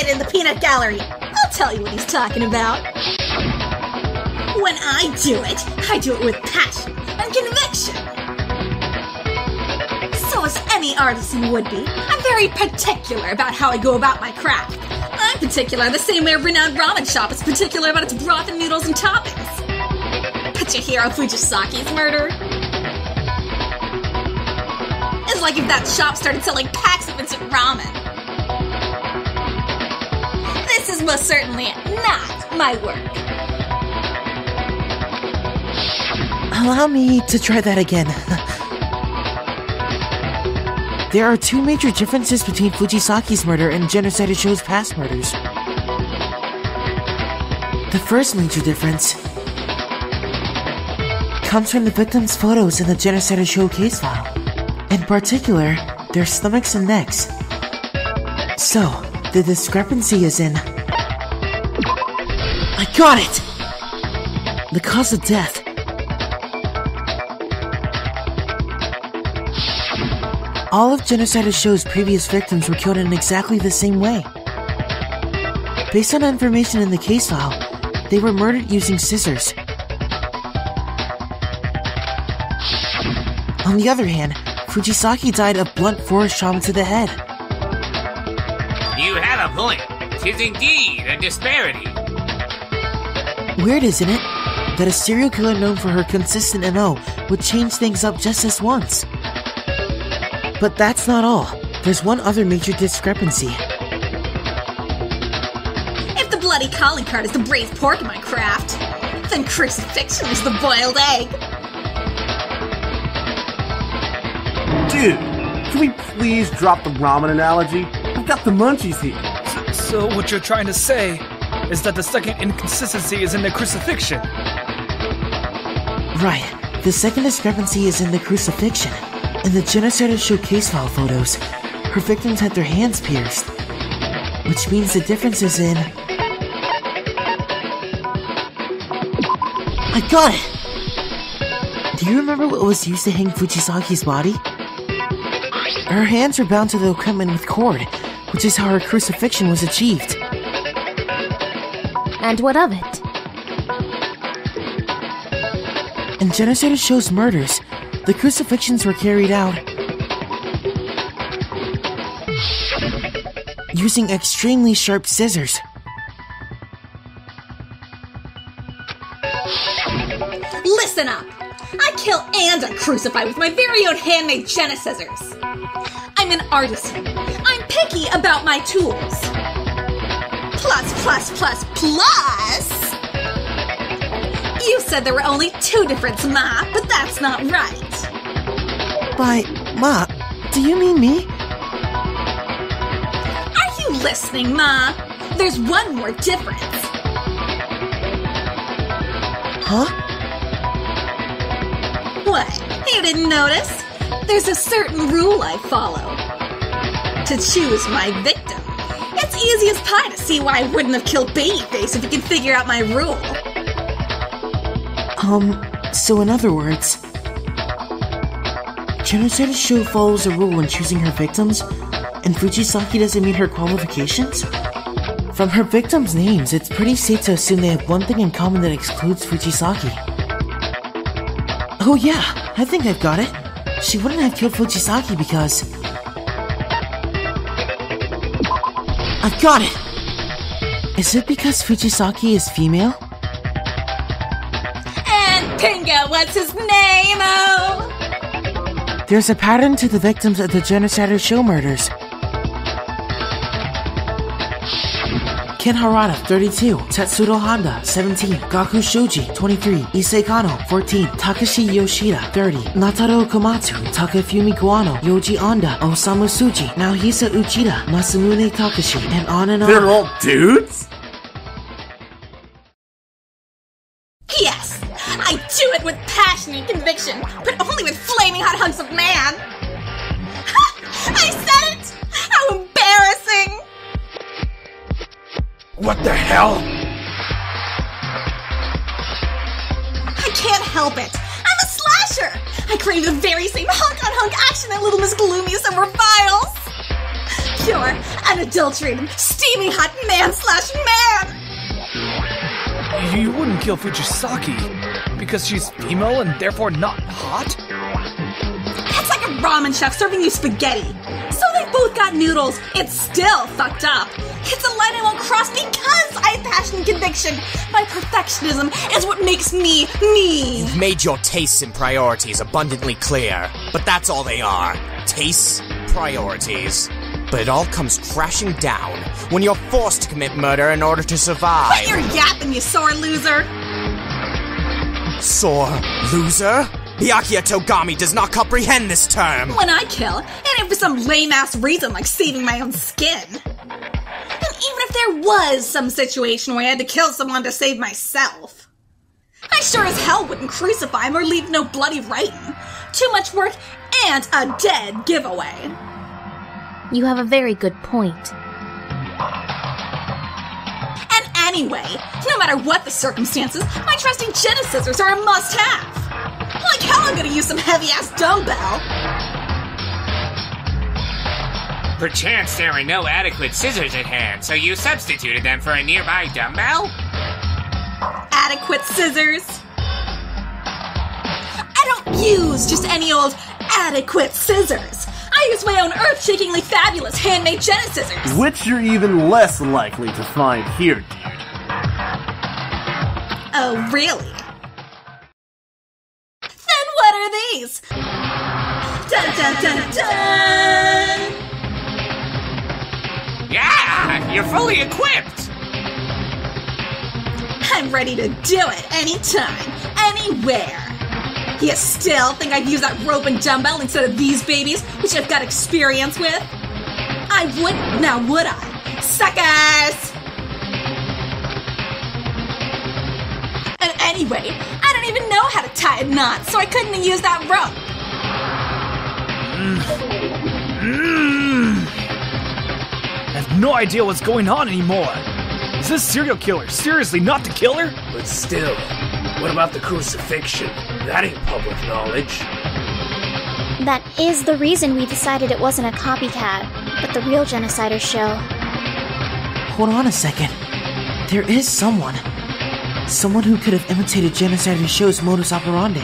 kid in the peanut gallery. I'll tell you what he's talking about. When I do it with passion and conviction. So as any artisan would be, I'm very particular about how I go about my craft. I'm particular the same way a renowned ramen shop is particular about its broth and noodles and toppings. But Chihiro Fujisaki's murder? It's like if that shop started selling packs of instant ramen. This is most certainly not my work. Allow me to try that again. There are two major differences between Fujisaki's murder and Genocider Shou's past murders. The first major difference comes from the victims' photos in the Genocider Shou case file. In particular, their stomachs and necks. So, the discrepancy is in... I got it! The cause of death. All of Genocider Shou's previous victims were killed in exactly the same way. Based on information in the case file, they were murdered using scissors. On the other hand, Fujisaki died of blunt force trauma to the head. You have a point. 'Tis indeed a disparity. Weird, isn't it? That a serial killer known for her consistent MO would change things up just this once. But that's not all. There's one other major discrepancy. If the bloody calling card is the braised pork in my craft, then crucifixion is the boiled egg. Dude, can we please drop the ramen analogy? I've got the munchies here. So what you're trying to say is that the second inconsistency is in the crucifixion? Right. The second discrepancy is in the crucifixion. In the Genocider Shou case file photos, her victims had their hands pierced. Which means the difference is in... I got it! Do you remember what was used to hang Fujisaki's body? Her hands were bound to the equipment with cord, which is how her crucifixion was achieved. And what of it? In Genocider Shou's murders, the crucifixions were carried out using extremely sharp scissors. Listen up! I kill and I crucify with my very own handmade Genicizers. I'm an artisan. I'm picky about my tools. Plus. You said there were only two differences, Ma, but that's not right. By Ma, do you mean me? Are you listening, Ma? There's one more difference. Huh? What? You didn't notice? There's a certain rule I follow. To choose my victim. It's easy as pie to see why I wouldn't have killed Babyface if you could figure out my rule. So in other words, Genocider Shou follows a rule when choosing her victims, and Fujisaki doesn't meet her qualifications? From her victims' names, it's pretty safe to assume they have one thing in common that excludes Fujisaki. Oh yeah, I think I've got it. She wouldn't have killed Fujisaki because... I've got it! Is it because Fujisaki is female? And Pinga, what's his name, oh? There's a pattern to the victims of the Genocider Shou murders. Ken Harada, 32, Tetsudo Honda, 17, Gaku Shoji, 23, Issei Kano, 14, Takashi Yoshida, 30, Nataro Komatsu, Takafumi Guano, Yoji Onda, Osamu Tsuji, Naohisa Uchida, Masamune Takashi, and on and on. They're all dudes? Yes, I do it with passion and conviction, but only with flaming hot hunks of man. I said it! How embarrassing! What the hell? I can't help it. I'm a slasher. I crave the very same hunk-on-hunk action that Little Miss Gloomy summer files. pure, unadulterated, steaming hot man/man! You wouldn't kill Fujisaki because she's female and therefore not hot? That's like a ramen chef serving you spaghetti. So they both got noodles. It's still fucked up. It's a line I won't cross because I have passion and conviction. My perfectionism is what makes me me. You've made your tastes and priorities abundantly clear, but that's all they are. Tastes, priorities. But it all comes crashing down when you're forced to commit murder in order to survive. Quit your yapping, you sore loser. Sore loser? Byakuya Togami does not comprehend this term. When I kill, it ain't for some lame-ass reason like saving my own skin. And even if there was some situation where I had to kill someone to save myself, I sure as hell wouldn't crucify him or leave no bloody writing. Too much work and a dead giveaway. You have a very good point. And anyway, no matter what the circumstances, my trusting Genicizers are a must-have. Like hell I'm gonna use some heavy-ass dumbbell. Perchance there were no adequate scissors at hand, so you substituted them for a nearby dumbbell? Adequate scissors? I don't use just any old adequate scissors. I use my own earth-shakingly fabulous handmade Genicizers. Which you're even less likely to find here, dude. Oh, really? Then what are these? Dun dun dun dun! Yeah, you're fully equipped! I'm ready to do it anytime, anywhere. You still think I'd use that rope and dumbbell instead of these babies, which I've got experience with? I wouldn't, now would I? Suckers! And anyway, I don't even know how to tie a knot, so I couldn't have used that rope. I have no idea what's going on anymore. Is this serial killer seriously not the killer? But still, what about the crucifixion? That ain't public knowledge. That is the reason we decided it wasn't a copycat, but the real Genocider show. Hold on a second. There is someone. Someone who could have imitated Genocider Show's modus operandi.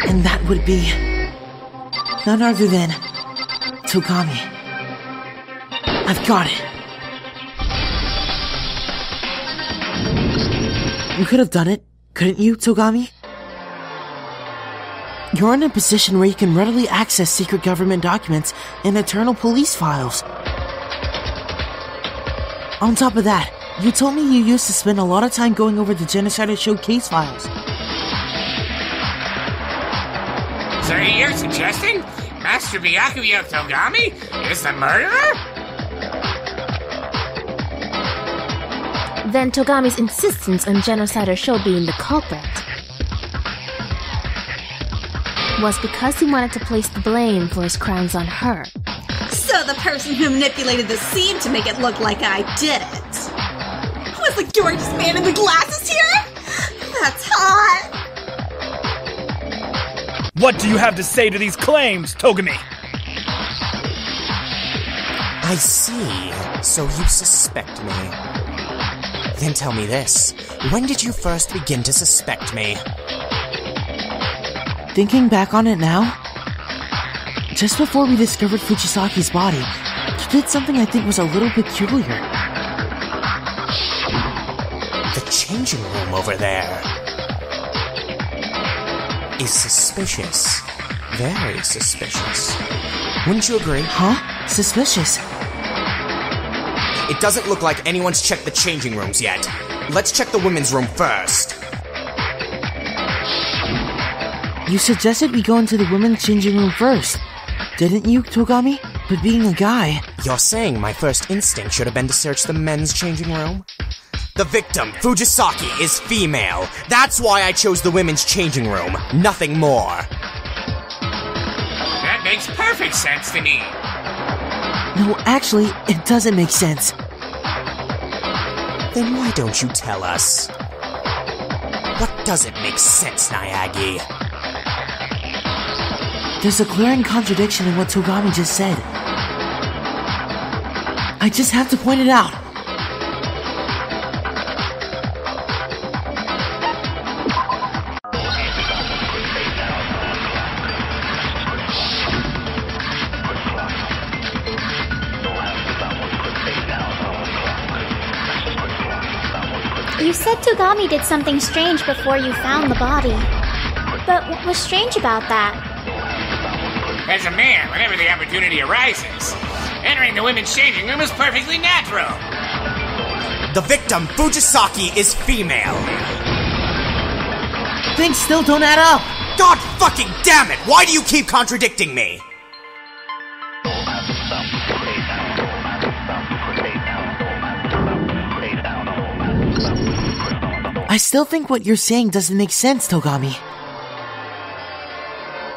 And that would be none other than Togami. I've got it. You could have done it, couldn't you, Togami? You're in a position where you can readily access secret government documents and internal police files. On top of that, you told me you used to spend a lot of time going over the Genocider Show case files. So you're suggesting Master Byakuya Togami is the murderer? Then Togami's insistence on Genocider Show being the culprit was because he wanted to place the blame for his crimes on her. So the person who manipulated the scene to make it look like I did it was the gorgeous man in the glasses here? That's hot. What do you have to say to these claims, Togami? I see. So you suspect me. Then tell me this. When did you first begin to suspect me? Thinking back on it now, just before we discovered Fujisaki's body, you did something I think was a little peculiar. The changing room over there is suspicious. Very suspicious. Wouldn't you agree? Huh? Suspicious? It doesn't look like anyone's checked the changing rooms yet. Let's check the women's room first. You suggested we go into the women's changing room first, didn't you, Togami? But being a guy... You're saying my first instinct should have been to search the men's changing room? The victim, Fujisaki, is female. That's why I chose the women's changing room. Nothing more. That makes perfect sense to me. No, actually, it doesn't make sense. Then why don't you tell us? What doesn't make sense, Naegi? There's a glaring contradiction in what Togami just said. I just have to point it out. You said Togami did something strange before you found the body. But what was strange about that? As a man, whenever the opportunity arises, entering the women's changing room is perfectly natural. The victim, Fujisaki, is female. Things still don't add up. God fucking damn it! Why do you keep contradicting me? I still think what you're saying doesn't make sense, Togami.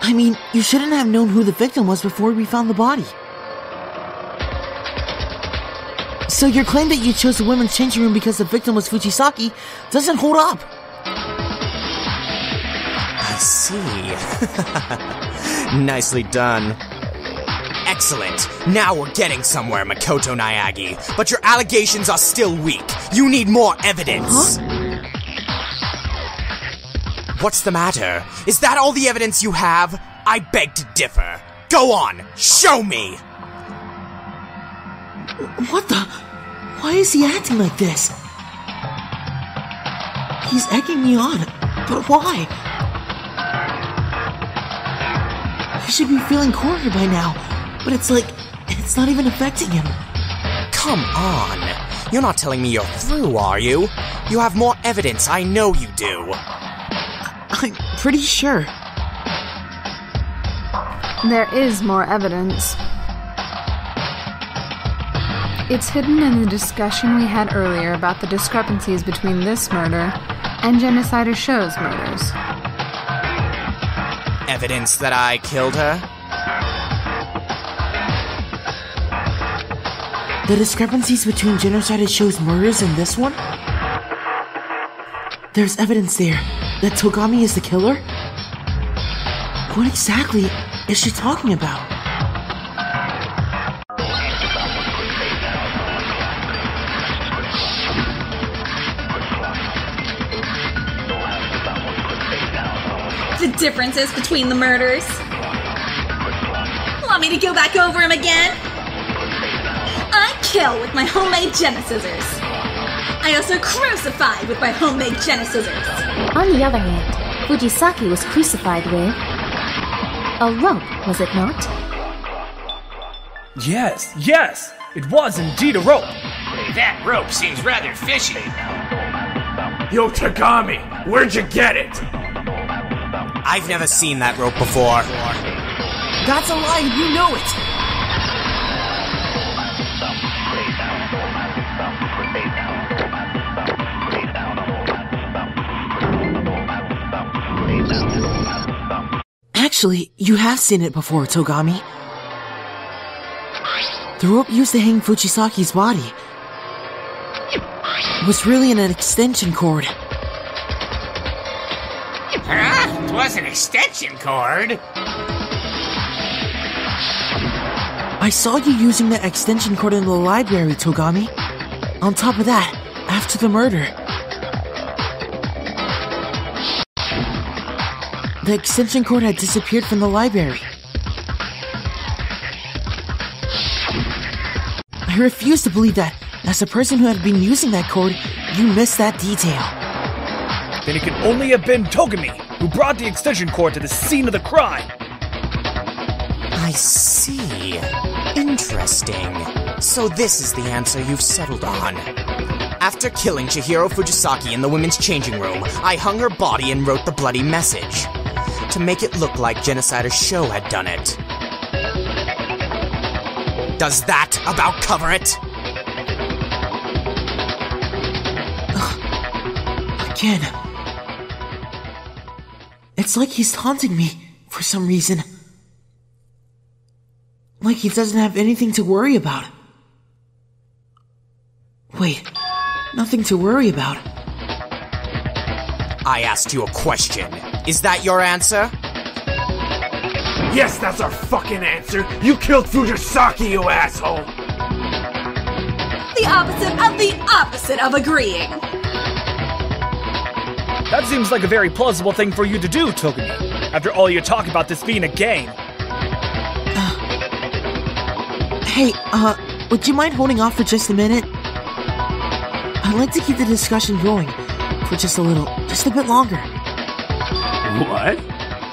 I mean, you shouldn't have known who the victim was before we found the body. So your claim that you chose the women's changing room because the victim was Fujisaki doesn't hold up. I see. Nicely done. Excellent. Now we're getting somewhere, Makoto Naegi. But your allegations are still weak. You need more evidence. Huh? What's the matter? Is that all the evidence you have? I beg to differ. Go on, show me! What the? Why is he acting like this? He's egging me on, but why? He should be feeling cornered by now, but it's like, it's not even affecting him. Come on. You're not telling me you're through, are you? You have more evidence, I know you do. I'm pretty sure. There is more evidence. It's hidden in the discussion we had earlier about the discrepancies between this murder and Genocider Shou's murders. Evidence that I killed her? The discrepancies between Genocider Shou's murders and this one? There's evidence there that Togami is the killer? What exactly is she talking about? The differences between the murders. Want me to go back over them again? I kill with my homemade Geniscissors. I also crucify with my homemade Geniscissors. On the other hand, Fujisaki was crucified with a rope, was it not? Yes, it was indeed a rope. That rope seems rather fishy. Yo, Togami, where'd you get it? I've never seen that rope before. That's a lie, you know it! Actually, you have seen it before, Togami. The rope used to hang Fujisaki's body was really an extension cord. Huh? It was an extension cord? I saw you using that extension cord in the library, Togami. On top of that, after the murder, the extension cord had disappeared from the library. I refuse to believe that, as a person who had been using that cord, you missed that detail. Then it could only have been Togami, who brought the extension cord to the scene of the crime. I see. Interesting. So this is the answer you've settled on. After killing Chihiro Fujisaki in the women's changing room, I hung her body and wrote the bloody message to make it look like Genocider Shou had done it. Does that about cover it? Again. It's like he's taunting me for some reason. Like he doesn't have anything to worry about. Wait, nothing to worry about. I asked you a question. Is that your answer? Yes, that's our fucking answer. You killed Fujisaki, you asshole. The opposite of agreeing. That seems like a very plausible thing for you to do, Togami. After all your talk about this being a game. Hey, would you mind holding off for just a minute? I'd like to keep the discussion going for just a bit longer. What?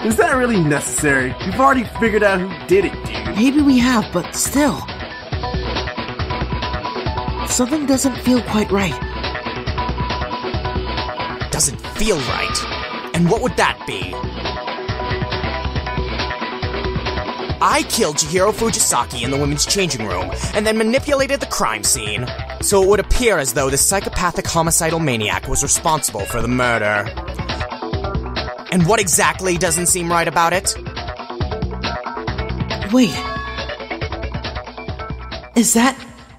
Is that really necessary? We've already figured out who did it, dude. Maybe we have, but still. Something doesn't feel quite right. Doesn't feel right? And what would that be? I killed Chihiro Fujisaki in the women's changing room, and then manipulated the crime scene, so it would appear as though the psychopathic homicidal maniac was responsible for the murder. And what exactly doesn't seem right about it? Wait. Is that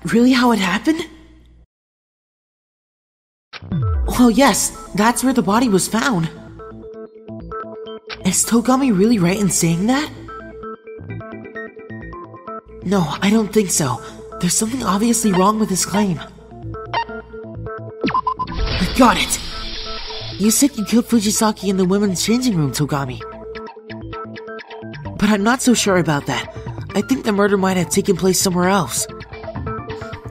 really how it happened? Well, yes, that's where the body was found. Is Togami really right in saying that? No, I don't think so. There's something obviously wrong with his claim. I got it! You said you killed Fujisaki in the women's changing room, Togami. But I'm not so sure about that. I think the murder might have taken place somewhere else.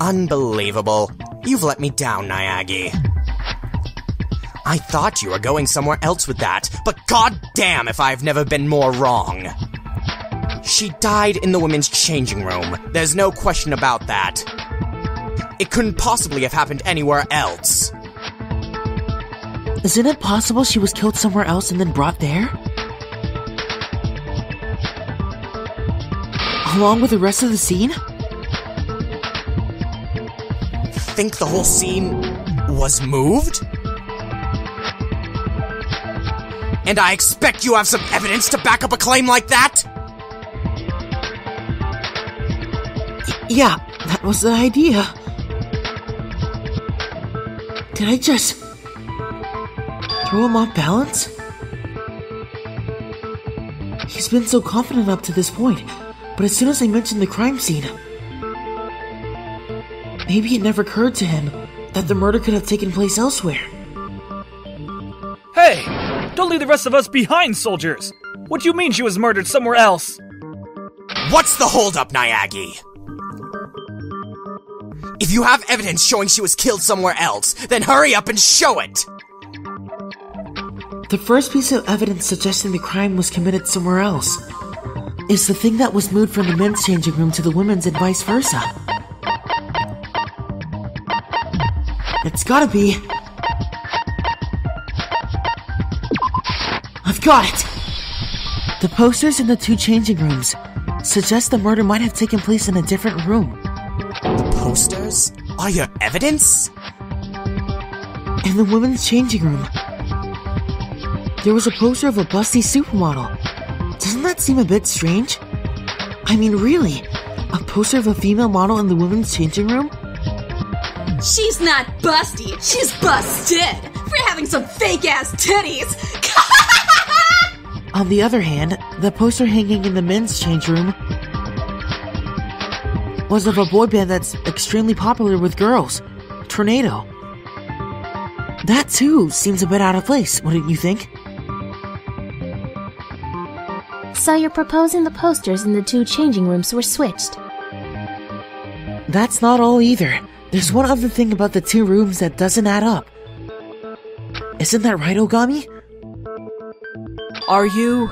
Unbelievable. You've let me down, Naegi. I thought you were going somewhere else with that, but goddamn if I've never been more wrong. She died in the women's changing room. There's no question about that. It couldn't possibly have happened anywhere else. Isn't it possible she was killed somewhere else and then brought there? Along with the rest of the scene? Think the whole scene was moved? And I expect you have some evidence to back up a claim like that? Yeah, that was the idea. Did I just throw him off balance? He's been so confident up to this point, but as soon as I mentioned the crime scene, maybe it never occurred to him that the murder could have taken place elsewhere. Hey! Don't leave the rest of us behind, soldiers! What do you mean she was murdered somewhere else? What's the holdup, Naegi? If you have evidence showing she was killed somewhere else, then hurry up and show it! The first piece of evidence suggesting the crime was committed somewhere else is the thing that was moved from the men's changing room to the women's and vice versa. It's gotta be... I've got it! The posters in the two changing rooms suggest the murder might have taken place in a different room. The posters are your evidence? In the women's changing room, there was a poster of a busty supermodel. Doesn't that seem a bit strange? I mean, really? A poster of a female model in the women's changing room? She's not busty, she's busted for having some fake-ass titties. On the other hand, the poster hanging in the men's change room was of a boy band that's extremely popular with girls, Tornado. That too seems a bit out of place, wouldn't you think? So you're proposing the posters in the two changing rooms were switched? That's not all either. There's one other thing about the two rooms that doesn't add up. Isn't that right, Oogami? Are you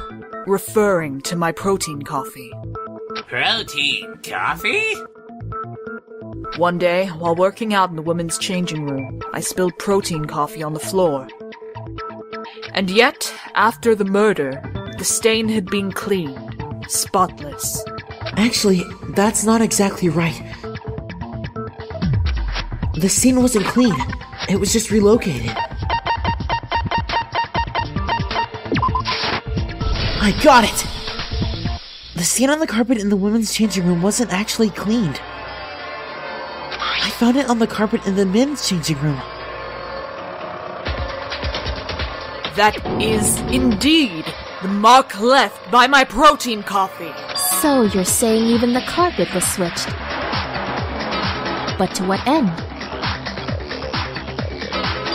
referring to my protein coffee? Protein coffee? One day, while working out in the women's changing room, I spilled protein coffee on the floor. And yet, after the murder, the stain had been cleaned, spotless. Actually, that's not exactly right. The stain wasn't clean. It was just relocated. I got it! The stain on the carpet in the women's changing room wasn't actually cleaned. I found it on the carpet in the men's changing room. That is indeed The mark left by my protein coffee. So you're saying even the carpet was switched. But to what end?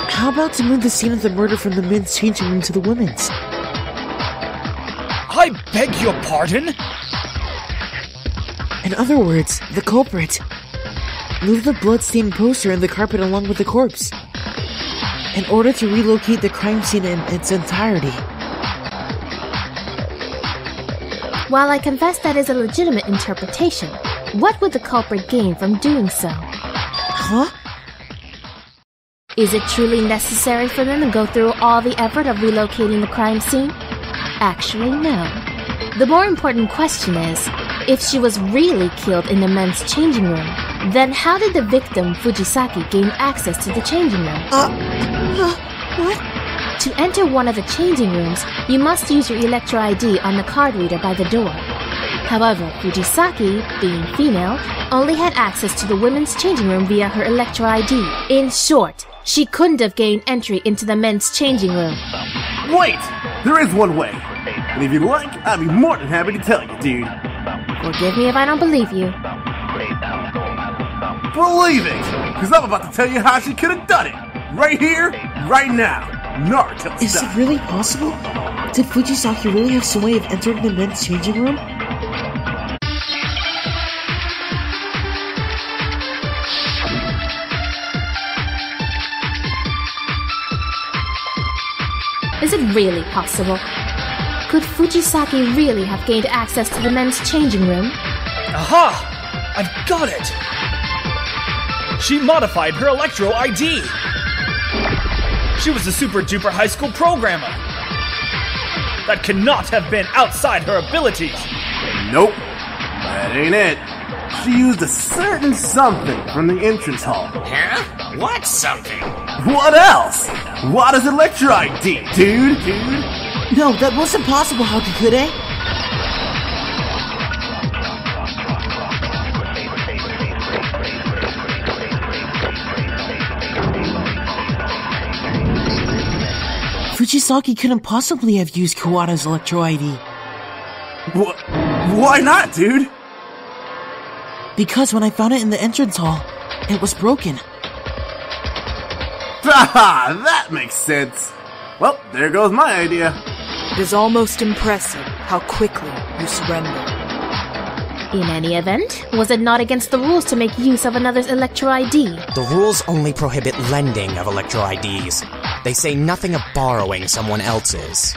How about to move the scene of the murder from the men's changing room to the women's? I beg your pardon? In other words, the culprit moved the blood-stained poster and the carpet along with the corpse in order to relocate the crime scene in its entirety. While I confess that is a legitimate interpretation, what would the culprit gain from doing so? Huh? Is it truly necessary for them to go through all the effort of relocating the crime scene? Actually, no. The more important question is, if she was really killed in the men's changing room, then how did the victim, Fujisaki, gain access to the changing room? What? To enter one of the changing rooms, you must use your Electro ID on the card reader by the door. However, Fujisaki, being female, only had access to the women's changing room via her Electro ID. In short, she couldn't have gained entry into the men's changing room. Wait! There is one way. And if you'd like, I'd be more than happy to tell you, dude. Forgive me if I don't believe you. Believe it! Because I'm about to tell you how she could have done it. Right here, right now. Naruto Is it really possible? Did Fujisaki really have some way of entering the men's changing room? Is it really possible? Could Fujisaki really have gained access to the men's changing room? Aha! I've got it! She modified her Electro ID! She was a super-duper high school programmer! That cannot have been outside her abilities! Nope. That ain't it. She used a certain something from the entrance hall. Huh? What something? What else? Oowada's Electro ID, dude! No, that wasn't possible, Hagakure. Fujisaki couldn't possibly have used Oowada's Electro ID. Why not, dude? Because when I found it in the entrance hall, it was broken. Haha, that makes sense. Well, there goes my idea. It is almost impressive how quickly you surrender. In any event, was it not against the rules to make use of another's Electro ID? The rules only prohibit lending of Electro IDs. They say nothing of borrowing someone else's.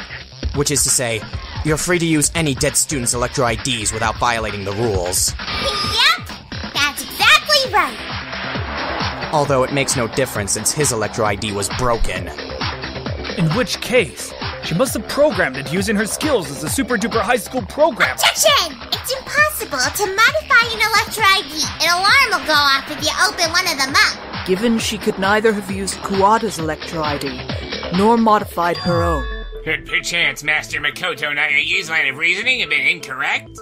Which is to say, you're free to use any dead student's Electro IDs without violating the rules. Yep, that's exactly right. Although it makes no difference since his Electro ID was broken. In which case, she must have programmed it using her skills as a super-duper high school programmer. Pinkshuchan! It's impossible to modify an Electro ID. An alarm will go off if you open one of them up. Given she could neither have used Oowada's Electro ID, nor modified her own. Could perchance Master Makoto Nagagi's line of reasoning have been incorrect?